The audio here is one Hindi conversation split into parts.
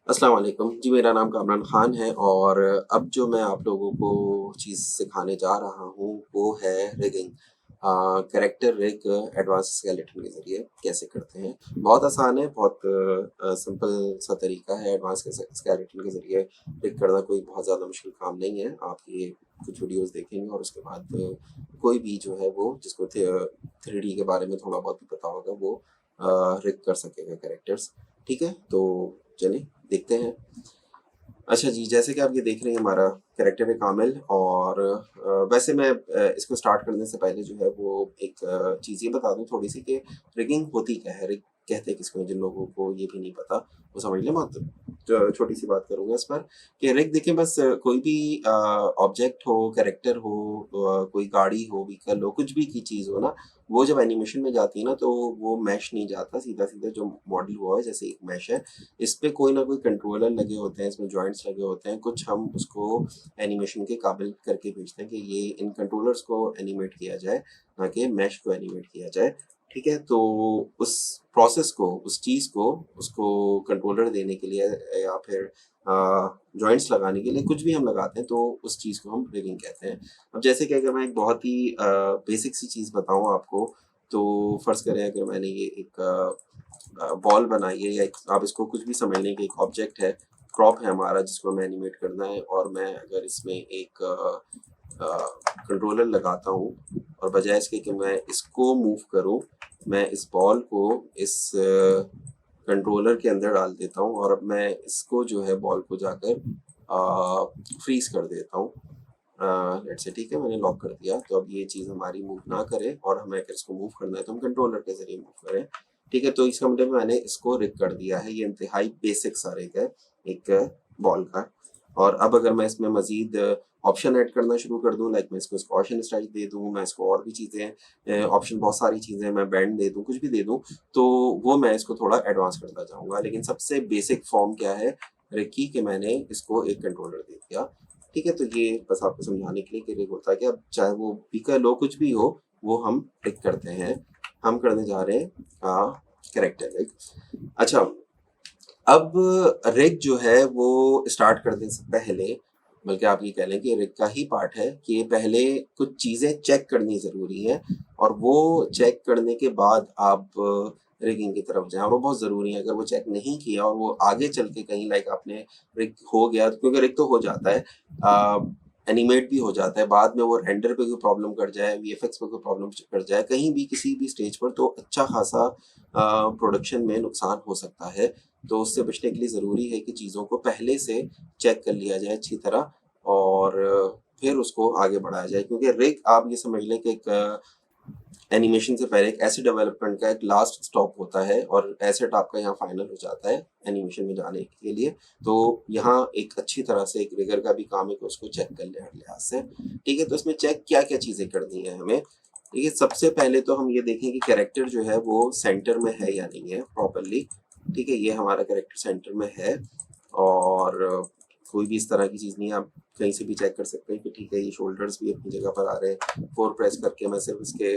अस्सलाम वालेकुम जी, मेरा नाम कामरान ख़ान है और अब जो मैं आप लोगों को चीज़ सिखाने जा रहा हूँ वो है rigging. Character rig advance skeleton के ज़रिए कैसे करते हैं। बहुत आसान है, बहुत सिंपल सा तरीका है। एडवांस स्केलेटन के ज़रिए रिग करना कोई बहुत ज़्यादा मुश्किल काम नहीं है। आप ये कुछ वीडियोज़ देखेंगे और उसके बाद कोई भी जो है वो जिसको 3D के बारे में थोड़ा बहुत भी पता होगा वो रिग कर सकेगा कैरेक्टर्स। ठीक है? तो चलिए देखते हैं। अच्छा जी, जैसे कि आप ये देख रहे हैं हमारा कैरेक्टर है कामिल और वैसे मैं इसको स्टार्ट करने से पहले जो है वो एक चीज़ ये बता दूँ थोड़ी-सी कि रिगिंग होती क्या है? रिग कहते हैं किसको? जिन लोगों को ये भी नहीं पता वो समझ लें। बहुत छोटी-सी बात करूँगा इस पर कि रिग देखिए बस कोई भी ऑब्जेक्ट हो, कैरेक्टर हो, कोई गाड़ी हो, व्हीकल हो, कुछ भी की चीज़ हो ना, वो जब एनिमेशन में जाती है ना तो वो मैश नहीं जाता, सीधा-सीधा जो मॉडल हुआ है जैसे एक मैश है, इस पे कोई ना कोई कंट्रोलर लगे होते हैं, इसमें जॉइंट्स लगे होते हैं, कुछ हम उसको एनिमेशन के काबिल करके भेजते हैं कि ये इन कंट्रोलर्स को एनिमेट किया जाए, ना कि मैश को एनिमेट किया जाए। ठीक है? तो उस प्रोसेस को, उस चीज़ को, उसको कंट्रोलर देने के लिए या फिर जॉइंट्स लगाने के लिए कुछ भी हम लगाते हैं तो उस चीज़ को हम रिगिंग कहते हैं। अब जैसे कि अगर मैं एक बहुत ही बेसिक सी चीज़ बताऊँ आपको, तो फ़र्ज़ करें अगर मैंने ये एक बॉल बनाई है या एक आप इसको कुछ भी समझ लें कि एक ऑब्जेक्ट है, प्रॉप है हमारा जिसको हमें एनिमेट करना है और मैं अगर इसमें एक कंट्रोलर लगाता हूँ और बजाय इसके कि मैं इसको मूव करूँ, मैं इस बॉल को इस कंट्रोलर के अंदर डाल देता हूँ और अब मैं इसको जो है बॉल को जाकर फ्रीज़ कर देता हूँ। लेट्स से ठीक है, मैंने लॉक कर दिया तो अब ये चीज़ हमारी मूव ना करे और हमें अगर इसको मूव करना है तो हम कंट्रोलर के ज़रिए मूव करें। ठीक है, तो इसका मतलब मैंने इसको रिग कर दिया है। ये इंतहाई बेसिक सा रिग है एक बॉल का। और अब अगर मैं इसमें मज़ीद ऑप्शन ऐड करना शुरू कर दूँ, लाइक मैं इसको स्क्वॉश एंड स्ट्राइक दे दूँ, मैं इसको और भी चीज़ें ऑप्शन बहुत सारी चीज़ें मैं बैंड दे दूँ, कुछ भी दे दूँ, तो वो मैं इसको थोड़ा एडवांस करता जाऊँगा। लेकिन सबसे बेसिक फॉर्म क्या है रिग की कि मैंने इसको एक कंट्रोलर दे दिया। ठीक है, तो ये बस आपको समझाने के लिए कि रिग होता है क्या। अब चाहे वो व्हीकल हो, कुछ भी हो, वो हम रिग करते हैं। हम करने जा रहे हैं कैरेक्टर रिग। अच्छा, अब रिग जो है वो स्टार्ट करने से पहले, बल्कि आप ये कह लें कि रिग का ही पार्ट है कि पहले कुछ चीज़ें चेक करनी ज़रूरी हैं और वो चेक करने के बाद आप रिगिंग की तरफ जाएँ और वो बहुत ज़रूरी है। अगर वो चेक नहीं किया और वो आगे चल के कहीं लाइक आपने रिग हो गया, क्योंकि रिग तो हो जाता है, एनिमेट भी हो जाता है, बाद में वो रेंडर पे कोई प्रॉब्लम कर जाए, वीएफएक्स पे कोई प्रॉब्लम कर जाए, कहीं भी किसी भी स्टेज पर तो अच्छा खासा प्रोडक्शन में नुकसान हो सकता है। तो उससे बचने के लिए ज़रूरी है कि चीज़ों को पहले से चेक कर लिया जाए अच्छी तरह और फिर उसको आगे बढ़ाया जाए, क्योंकि रिग आप ये समझ लें कि एक एनिमेशन से पहले एक एसेट डेवलपमेंट का एक लास्ट स्टॉप होता है और एसेट आपका यहाँ फाइनल हो जाता है एनिमेशन में जाने के लिए। तो यहाँ एक अच्छी तरह से एक रिगर का भी काम है कि उसको चेक कर ले हर लिहाज से। ठीक है, तो इसमें चेक क्या क्या चीज़ें करनी है हमें। देखिए, सबसे पहले तो हम ये देखें कि कैरेक्टर जो है वो सेंटर में है या नहीं है प्रॉपरली। ठीक है, ये हमारा कैरेक्टर सेंटर में है और कोई भी इस तरह की चीज़ नहीं है। आप कहीं से भी चेक कर सकते हैं कि ठीक है, ये शोल्डर्स भी अपनी जगह पर आ रहे हैं। 4 प्रेस करके मैं सिर्फ इसके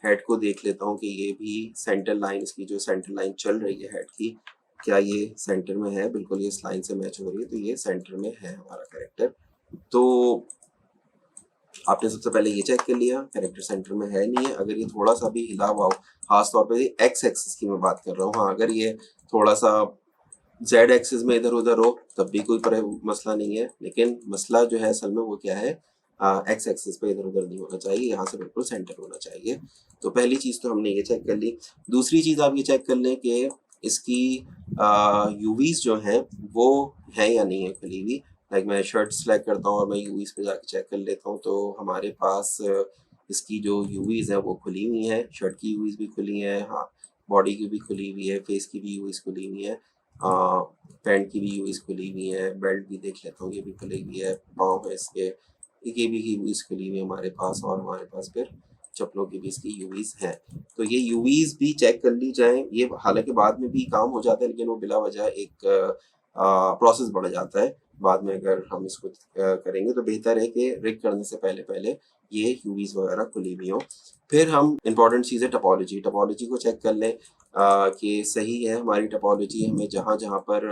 हेड को देख लेता हूँ कि ये भी सेंटर लाइन, इसकी जो सेंटर लाइन चल रही है हेड की, क्या ये सेंटर में है? बिल्कुल ये इस लाइन से मैच हो रही है, तो ये सेंटर में है हमारा कैरेक्टर। तो आपने सबसे पहले ये चेक कर लिया कैरेक्टर सेंटर में है नहीं है। अगर ये थोड़ा सा भी हिला हुआ हो, खास तौर पे एक्स एक्सिस की मैं बात कर रहा हूँ, हाँ, अगर ये थोड़ा सा जेड एक्सिस में इधर उधर हो तब भी कोई मसला नहीं है, लेकिन मसला जो है असल में वो क्या है, एक्स एक्सिस पे इधर उधर नहीं होना चाहिए, यहाँ से बिल्कुल सेंटर होना चाहिए। तो पहली चीज़ तो हमने ये चेक कर ली। दूसरी चीज़ आप ये चेक कर लें कि इसकी यूवीज जो हैं वो है या नहीं है खुली हुई। लाइक मैं शर्ट सेलेक्ट करता हूँ और मैं यूवीज पे जाके चेक कर लेता हूँ तो हमारे पास इसकी जो यूवीज हैं वो खुली हुई हैं, शर्ट की यूवीज भी खुली हैं, हाँ, बॉडी की भी खुली हुई है, फेस की भी यूवीज खुली हुई है, पैंट की भी यूवीज खुली हुई है, बेल्ट भी देख लेता हूँ ये भी खुली हुई है, पाँव है इसके, ये भी यूवीज खुली हुई है हमारे पास, और हमारे पास फिर चप्पलों की भी इसकी यूवीज हैं। तो ये यूवीज भी चेक कर ली जाए। ये हालांकि बाद में भी काम हो जाता है, लेकिन वो बिला वजह एक प्रोसेस बढ़ जाता है। बाद में अगर हम इसको करेंगे तो बेहतर है कि रिग करने से पहले पहले ये यूवीज वगैरह खुली हुई हो। फिर हम इंपॉर्टेंट चीज़ है टपोलॉजी। टपोलॉजी को चेक कर लें कि सही है हमारी टपोलॉजी, हमें जहाँ जहाँ पर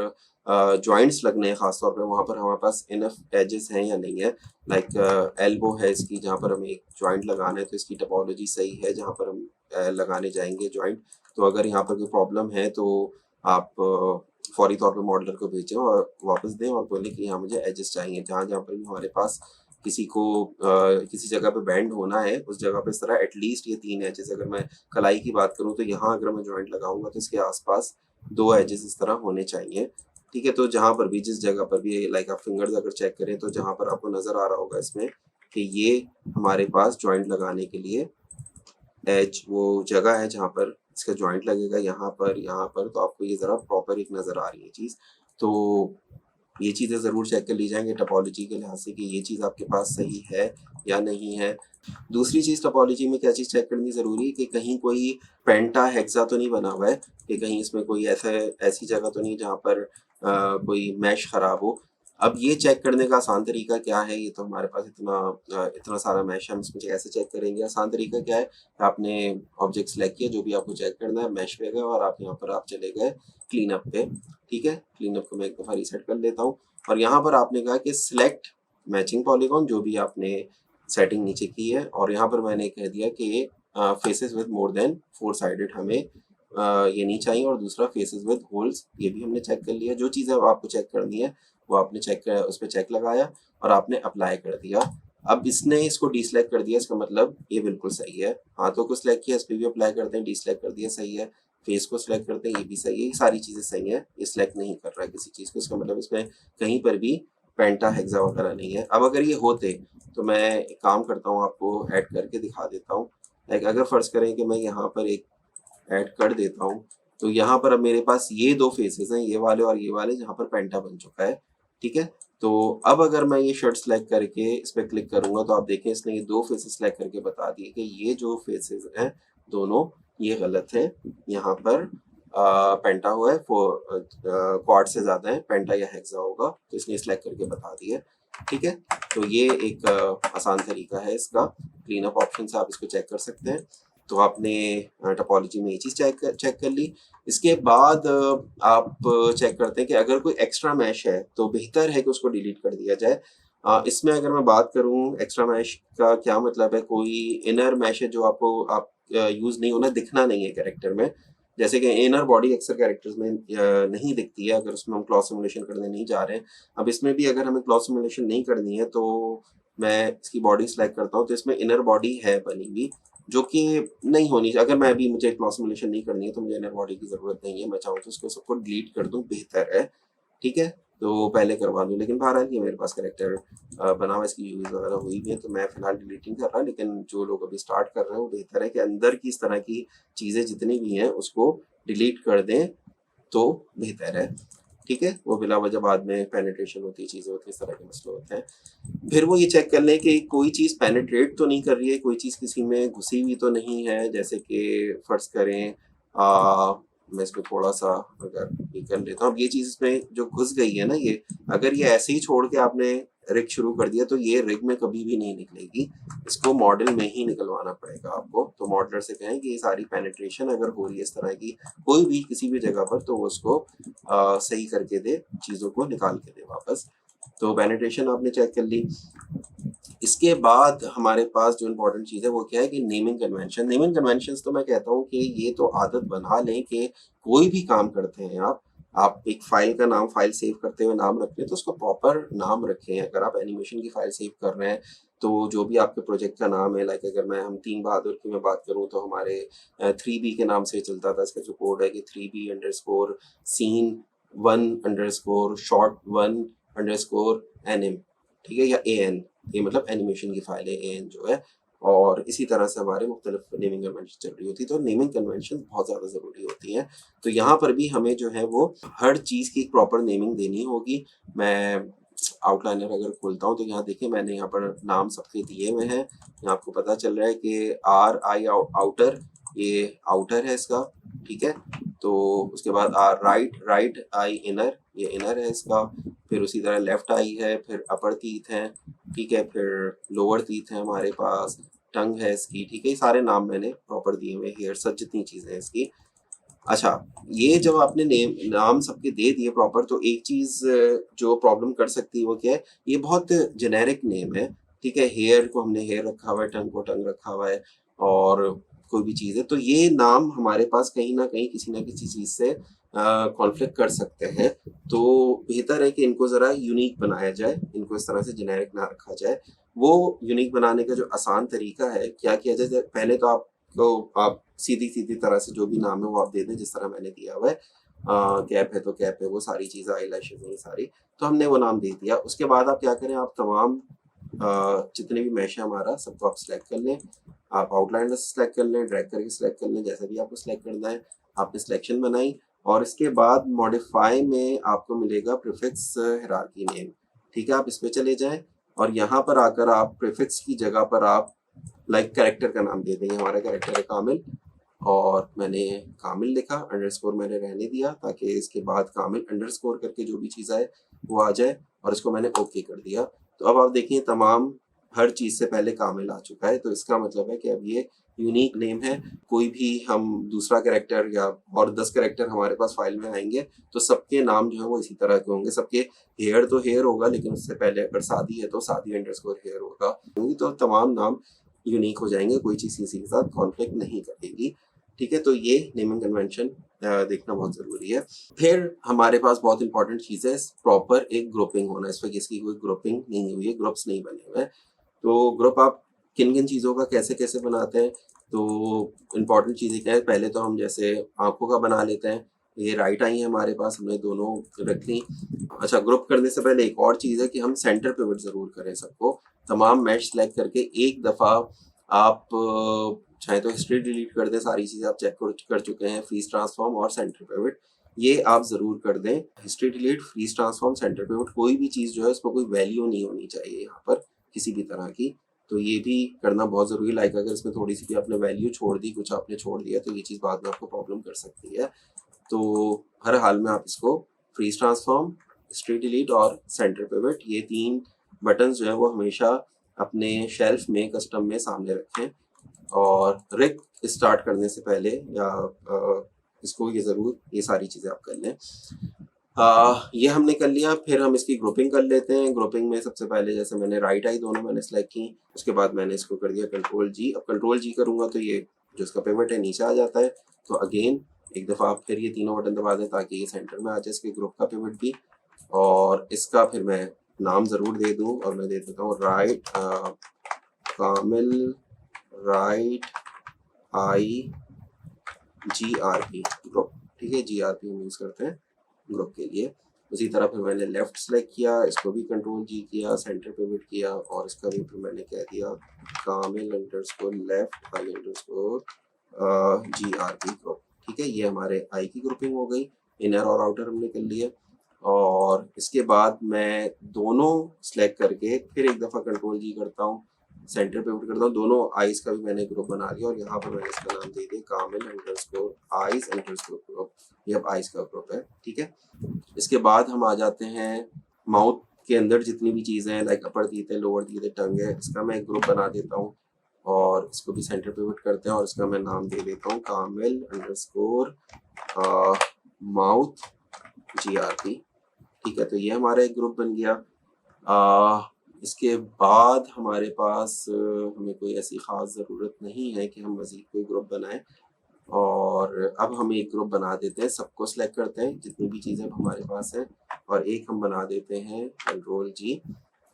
जॉइंट्स लगने हैं ख़ासतौर पे वहाँ पर हमारे पास इनफ एजेस हैं या नहीं है। लाइक एल्बो है इसकी, जहाँ पर हमें एक जॉइंट लगाना है तो इसकी टपोलॉजी सही है जहाँ पर हम लगाने जाएंगे जॉइंट। तो अगर यहाँ पर कोई प्रॉब्लम है तो आप फौरी तौर पे मॉडलर को भेजें और वापस दें और बोलें कि यहाँ मुझे एजेस चाहिए। जहाँ जहाँ पर भी हमारे पास किसी को किसी जगह पे बैंड होना है उस जगह पे इस तरह एटलीस्ट ये 3 एजेस, अगर मैं कलाई की बात करूँ तो यहाँ अगर मैं जॉइंट लगाऊंगा तो इसके आसपास 2 एजेस इस तरह होने चाहिए। ठीक है, तो जहाँ पर भी जिस जगह पर भी लाइक आप फिंगर्स अगर चेक करें तो जहाँ पर आपको नजर आ रहा होगा इसमें कि ये हमारे पास जॉइंट लगाने के लिए एज वो जगह है जहाँ पर इसका जॉइंट लगेगा, यहाँ पर तो आपको ये ज़रा प्रॉपर एक नज़र आ रही है चीज़। तो ये चीज़ें ज़रूर चेक कर ली जाएंगे टपोलॉजी के लिहाज से कि ये चीज़ आपके पास सही है या नहीं है। दूसरी चीज़ टपोलॉजी में क्या चीज़ चेक करनी ज़रूरी है कि कहीं कोई पेंटा हेक्सा तो नहीं बना हुआ है, कि कहीं इसमें कोई ऐसी जगह तो नहीं जहाँ पर कोई मैश ख़राब हो। अब ये चेक करने का आसान तरीका क्या है, ये तो हमारे पास इतना सारा मैश है, हम इसमें कैसे चेक करेंगे। आसान तरीका क्या है, आपने ऑब्जेक्ट सेलेक्ट किया जो भी आपको चेक करना है, मैश पे गए और आप यहाँ पर आप चले गए क्लीन अप पे। ठीक है, क्लीन अप को मैं एक दफ़ा रीसेट कर लेता हूँ और यहाँ पर आपने कहा कि सिलेक्ट मैचिंग पॉलीगॉन, जो भी आपने सेटिंग नीचे की है, और यहाँ पर मैंने कह दिया कि faces with more than 4 sided हमें ये नहीं चाहिए, और दूसरा फेसेस विद होल्स, ये भी हमने चेक कर लिया। जो चीज़ें आपको चेक करनी है वो आपने उस पर चेक लगाया और आपने अप्लाई कर दिया। अब इसने इसको डीसेलेक्ट कर दिया, इसका मतलब ये बिल्कुल सही है। हाथों को सिलेक्ट किया, इस पर भी अप्लाई करते हैं, डीसेलेक्ट कर दिया, सही है। फेस को सिलेक्ट करते हैं, ये भी सही है। ये सारी चीज़ें सही है, ये सिलेक्ट नहीं कर रहा है किसी चीज़ को, इसका मतलब इसमें कहीं पर भी पेंटा हेक्सा वगैरह नहीं है। अब अगर ये होते तो मैं एक काम करता हूँ, आपको ऐड करके दिखा देता हूँ। लाइक अगर फर्ज करें कि मैं यहाँ पर एक ऐड कर देता हूँ तो यहाँ पर अब मेरे पास ये 2 फेसेस हैं, ये वाले और ये वाले, जहाँ पर पेंटा बन चुका है। ठीक है, तो अब अगर मैं ये शर्ट सेलेक्ट करके इस पर क्लिक करूंगा तो आप देखें इसने ये 2 फेसेस सेलेक्ट करके बता दिए कि ये जो फेसेस हैं दोनों ये गलत है। यहाँ पर पेंटा हुआ है, क्वाड से ज्यादा है, पेंटा या हेक्सा होगा, तो इसने सेलेक्ट करके बता दिया। ठीक है, तो ये एक आसान तरीका है इसका, क्लीन अप ऑप्शन से आप इसको चेक कर सकते हैं। तो आपने टपोलॉजी में ये चीज़ चेक कर ली। इसके बाद आप चेक करते हैं कि अगर कोई एक्स्ट्रा मैश है तो बेहतर है कि उसको डिलीट कर दिया जाए। इसमें अगर मैं बात करूं एक्स्ट्रा मैश का क्या मतलब है, कोई इनर मैश है जो आप यूज़ नहीं होना, दिखना नहीं है कैरेक्टर में। जैसे कि इनर बॉडी अक्सर कैरेक्टर्स में नहीं दिखती है अगर उसमें हम क्लॉथ सिमुलेशन करने नहीं जा रहे हैं। अब इसमें भी अगर हमें क्लॉथ सिमुलेशन नहीं करनी है तो मैं इसकी बॉडी सेलेक्ट करता हूँ, तो इसमें इनर बॉडी है बनी हुई जो कि नहीं होनी चाहिए। अगर मैं अभी मुझे क्लॉथ सिमुलेशन नहीं करनी है तो मुझे इनर बॉडी की ज़रूरत नहीं है, मैं चाहूँ तो उसको सबको डिलीट कर दूँ, बेहतर है। ठीक है, तो पहले करवा लूँ, लेकिन बहरहाल ये मेरे पास कैरेक्टर बना हुआ, इसकी यूज़ वगैरह हुई भी है, तो मैं फिलहाल डिलीटिंग कर रहा। लेकिन जो लोग अभी स्टार्ट कर रहे हैं वो बेहतर है कि अंदर की इस तरह की चीज़ें जितनी भी हैं उसको डिलीट कर दें तो बेहतर है। ठीक है, वो बिला वजह बाद में पेनिट्रेशन होती है, चीज़ें होती है, इस तरह के मसले होते हैं। फिर वो ये चेक कर लें कि कोई चीज़ पेनिट्रेट तो नहीं कर रही है, कोई चीज़ किसी में घुसी हुई तो नहीं है। जैसे कि फ़र्ज़ करें मैं इसको थोड़ा सा अगर ये कर लेता हूँ, अब ये चीज़ इसमें जो घुस गई है ना, ये अगर ये ऐसे ही छोड़ के आपने रिग शुरू कर दिया तो ये रिग में कभी भी नहीं निकलेगी, इसको मॉडल में ही निकलवाना पड़ेगा आपको। तो मॉडलर से कहें कि ये सारी पेनिट्रेशन अगर हो रही है इस तरह की कोई भी किसी भी जगह पर तो वो उसको सही करके दे, चीज़ों को निकाल के दे वापस। तो पेनिट्रेशन आपने चेक कर ली। इसके बाद हमारे पास जो इम्पोर्टेंट चीज़ है वो क्या है कि नेमिंग कन्वेंशन। नेमिंग कन्वेंशंस तो मैं कहता हूँ कि ये तो आदत बना लें कि कोई भी काम करते हैं आप एक फाइल का नाम, फाइल सेव करते हुए नाम रख लें तो उसका प्रॉपर नाम रखें। अगर आप एनिमेशन की फाइल सेव कर रहे हैं तो जो भी आपके प्रोजेक्ट का नाम है, लाइक अगर मैं हम तीन बहादुर की मैं बात करूँ तो हमारे 3B के नाम से चलता था। इसका जो कोड है कि 3B_ सीन 1_ शॉर्ट 1_ NM, ठीक है, या AN, ये मतलब एनिमेशन की फाइल है AN जो है। और इसी तरह से हमारे मुख्तलिफ नेमिंग कन्वेंशन चल रही होती है, तो नेमिंग कन्वेंशन बहुत ज़्यादा ज़रूरी होती हैं। तो यहाँ पर भी हमें जो है वो हर चीज़ की एक प्रॉपर नेमिंग देनी होगी। मैं आउटलाइनर अगर खोलता हूँ तो यहाँ देखिए मैंने यहाँ पर नाम सबके दिए हुए हैं। यहाँ आपको पता चल रहा है कि RI आउटर, ये आउटर है इसका, ठीक है। तो उसके बाद राइट आई इनर, ये इनर है इसका। फिर उसी तरह लेफ्ट आई है, फिर अपर टीथ है, ठीक है, फिर लोअर टीथ है हमारे पास, टंग है इसकी, ठीक है, ये सारे नाम मैंने प्रॉपर दिए हुए, हेयर सच जितनी चीज़ें हैं इसकी। अच्छा, ये जब आपने नाम सबके दे दिए प्रॉपर, तो एक चीज़ जो प्रॉब्लम कर सकती है वो क्या है, ये बहुत जेनेरिक नेम है, ठीक है, हेयर को हमने हेयर रखा हुआ है, टंग को टंग रखा हुआ है, और कोई भी चीज़ है, तो ये नाम हमारे पास कहीं ना कहीं किसी ना किसी चीज़ से कॉन्फ्लिक्ट कर सकते हैं। तो बेहतर है कि इनको ज़रा यूनिक बनाया जाए, इनको इस तरह से जेनेरिक ना रखा जाए। वो यूनिक बनाने का जो आसान तरीका है, क्या किया जाए, पहले तो आप सीधी सीधी तरह से जो भी नाम है वो आप दे दें, जिस तरह मैंने दिया हुआ है। कैप है तो कैप है, वो सारी चीज़ें, आई लैशेज है सारी, तो हमने वो नाम दे दिया। उसके बाद आप क्या करें, आप तमाम जितने भी मैश है हमारा, सबको आप सिलेक्ट कर लें, आप आउटलाइन सेलेक्ट कर लें, ड्रैग करके सिलेक्ट कर लें, जैसा भी आपको सिलेक्ट करना है। आपने सिलेक्शन बनाई, और इसके बाद मॉडिफाई में आपको मिलेगा प्रीफिक्स हायरार्की नेम, ठीक है, आप इस पे चले जाएं, और यहाँ पर आकर आप प्रीफिक्स की जगह पर आप लाइक कैरेक्टर का नाम दे देंगे। हमारा कैरेक्टर है कामिल, और मैंने कामिल लिखा, अंडरस्कोर मैंने रहने दिया, ताकि इसके बाद कामिल अंडरस्कोर करके जो भी चीज़ आए वो आ जाए, और इसको मैंने ओके कर दिया। तो अब आप देखिए, तमाम हर चीज़ से पहले कामिल आ चुका है, तो इसका मतलब है कि अब ये यूनिक नेम है। कोई भी हम दूसरा कैरेक्टर या और 10 कैरेक्टर हमारे पास फाइल में आएंगे, तो सबके नाम जो है वो इसी तरह के होंगे। सबके हेयर तो हेयर होगा, लेकिन उससे पहले अगर शादी है तो शादी अंडरस्कोर हेयर होगा, तो तमाम नाम यूनिक हो जाएंगे, कोई चीज़ किसी के साथ कॉन्फ्लिक्ट नहीं करेगी, ठीक है। तो ये नेमिंग कन्वेंशन देखना बहुत ज़रूरी है। फिर हमारे पास बहुत इंपॉर्टेंट चीज़ है, प्रॉपर एक ग्रुपिंग होना। इस वक्त इसकी कोई ग्रुपिंग नहीं हुई है, ग्रुप्स नहीं बने हुए हैं। तो ग्रुप आप किन किन चीज़ों का कैसे कैसे बनाते हैं, तो इंपॉर्टेंट चीज़ें क्या है, पहले तो हम जैसे आंखों का बना लेते हैं। ये राइट आई है हमारे पास, हमने दोनों रख ली। अच्छा, ग्रुप करने से पहले एक और चीज़ है कि हम सेंटर पिवट ज़रूर करें सबको। तमाम मैश सेलेक्ट करके एक दफ़ा आप चाहे तो हिस्ट्री डिलीट कर दें, सारी चीज़ें आप चेक कर चुके हैं, फ्रीज ट्रांसफॉर्म और सेंटर पिवट, ये आप ज़रूर कर दें। History delete, freeze transform, centre pivot, कोई भी चीज़ जो है उसको कोई वैल्यू नहीं होनी चाहिए यहाँ पर किसी भी तरह की, तो ये भी करना बहुत ज़रूरी है। लाइक अगर इसमें थोड़ी सी भी आपने वैल्यू छोड़ दी, कुछ आपने छोड़ दिया, तो ये चीज़ बाद में आपको प्रॉब्लम कर सकती है। तो हर हाल में आप इसको फ्रीज ट्रांसफॉर्म, हिस्ट्री डिलीट और सेंटर पिवट, ये 3 बटन जो है वो हमेशा अपने शेल्फ में कस्टम में सामने रखें। और रिग स्टार्ट करने से पहले या इसको ये ज़रूर ये सारी चीज़ें आप कर लें। ये हमने कर लिया। फिर हम इसकी ग्रुपिंग कर लेते हैं। ग्रुपिंग में सबसे पहले जैसे मैंने राइट आई दोनों मैंने सेलेक्ट की, उसके बाद मैंने इसको कर दिया कंट्रोल जी। अब कंट्रोल जी करूँगा तो ये जो इसका पिवट है नीचे आ जाता है। तो अगेन एक दफ़ा आप फिर ये तीनों बटन दबा दें ताकि ये सेंटर में आ जाए, इसके ग्रुप का पिवट भी। और इसका फिर मैं नाम ज़रूर दे दूँ, और मैं दे देता हूँ right Kamil right I GRP group, ठीक है, GRP हम यूज़ करते हैं ग्रुप के लिए। उसी तरह फिर मैंने लेफ्ट सेलेक्ट किया, इसको भी कंट्रोल जी किया, सेंटर पिवट किया, और इसका भी फिर मैंने कह दिया Kamil underscore left I underscore GRP group, ठीक है। ये हमारे आई की ग्रुपिंग हो गई, इनर और आउटर हमने कर लिया। और इसके बाद मैं दोनों सेलेक्ट करके फिर एक दफ़ा कंट्रोल जी करता हूँ, सेंटर पिवट करता हूँ, दोनों आइज का भी मैंने ग्रुप बना लिया, और यहाँ पर मैंने इसका नाम दे दिया Kamil underscore eyes underscore group. ये अब आइज का ग्रुप है, ठीक है। इसके बाद हम आ जाते हैं माउथ के अंदर जितनी भी चीज़ें हैं, लाइक अपर टीथ है, लोअर टीथ है, टंग है, इसका मैं एक ग्रुप बना देता हूँ, और इसको भी सेंटर पिवट करते हैं, और इसका मैं नाम दे देता हूँ कामिल अंडरस्कोर माउथ GRP, ठीक है। तो ये हमारा एक ग्रुप बन गया। इसके बाद हमारे पास हमें कोई ऐसी ख़ास ज़रूरत नहीं है कि हम मज़ीद कोई ग्रुप बनाएं, और अब हम एक ग्रुप बना देते हैं, सबको सेलेक्ट करते हैं जितनी भी चीज़ें हमारे पास हैं, और एक हम बना देते हैं कंट्रोल जी।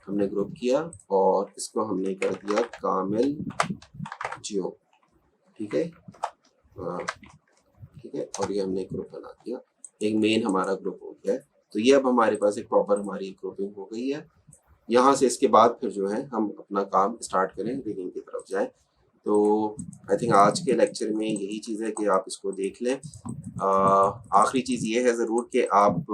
हमने ग्रुप किया और इसको हमने कर दिया कामिल जियो, ठीक है, ठीक है। और ये हमने ग्रुप बना दिया, एक मेन हमारा ग्रुप हो गया है। तो ये अब हमारे पास एक प्रॉपर हमारी ग्रुपिंग हो गई है। यहाँ से इसके बाद फिर जो है हम अपना काम स्टार्ट करें, रिगिंग की तरफ जाएं। तो आई थिंक आज के लेक्चर में यही चीज़ है कि आप इसको देख लें। आखिरी चीज़ ये है ज़रूर कि आप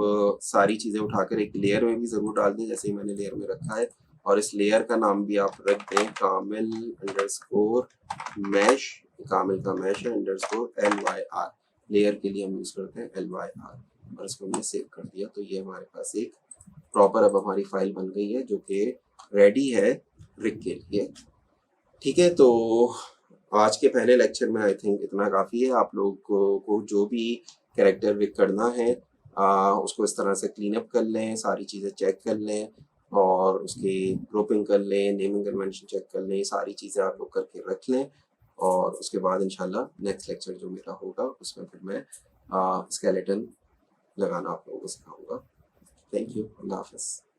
सारी चीज़ें उठाकर एक लेयर में भी ज़रूर डाल दें, जैसे ही मैंने लेयर में रखा है, और इस लेयर का नाम भी आप रख दें कामिल अंडरस्कोर मैश, कामिल का मैश है अंडरस्कोर LYR, लेयर के लिए हम यूज़ करते हैं LYR, और इसको हमने सेव कर दिया। तो ये हमारे पास एक प्रॉपर अब हमारी फाइल बन गई है जो कि रेडी है रिग के लिए, ठीक है, तो आज के पहले लेक्चर में आई थिंक इतना काफ़ी है। आप लोग को जो भी कैरेक्टर पिक करना है उसको इस तरह से क्लीन अप कर लें, सारी चीज़ें चेक कर लें और उसकी ग्रुपिंग कर लें, नेमिंग कन्वेंशन चेक कर लें, सारी चीज़ें आप लोग करके रख लें और उसके बाद इंशाल्लाह नेक्स्ट लेक्चर जो मेरा होगा उसमें फिर मैं स्केलेटन लगाना आप लोगों को सिखाऊंगा। थैंक यू, अल्लाह हाफ़िज़।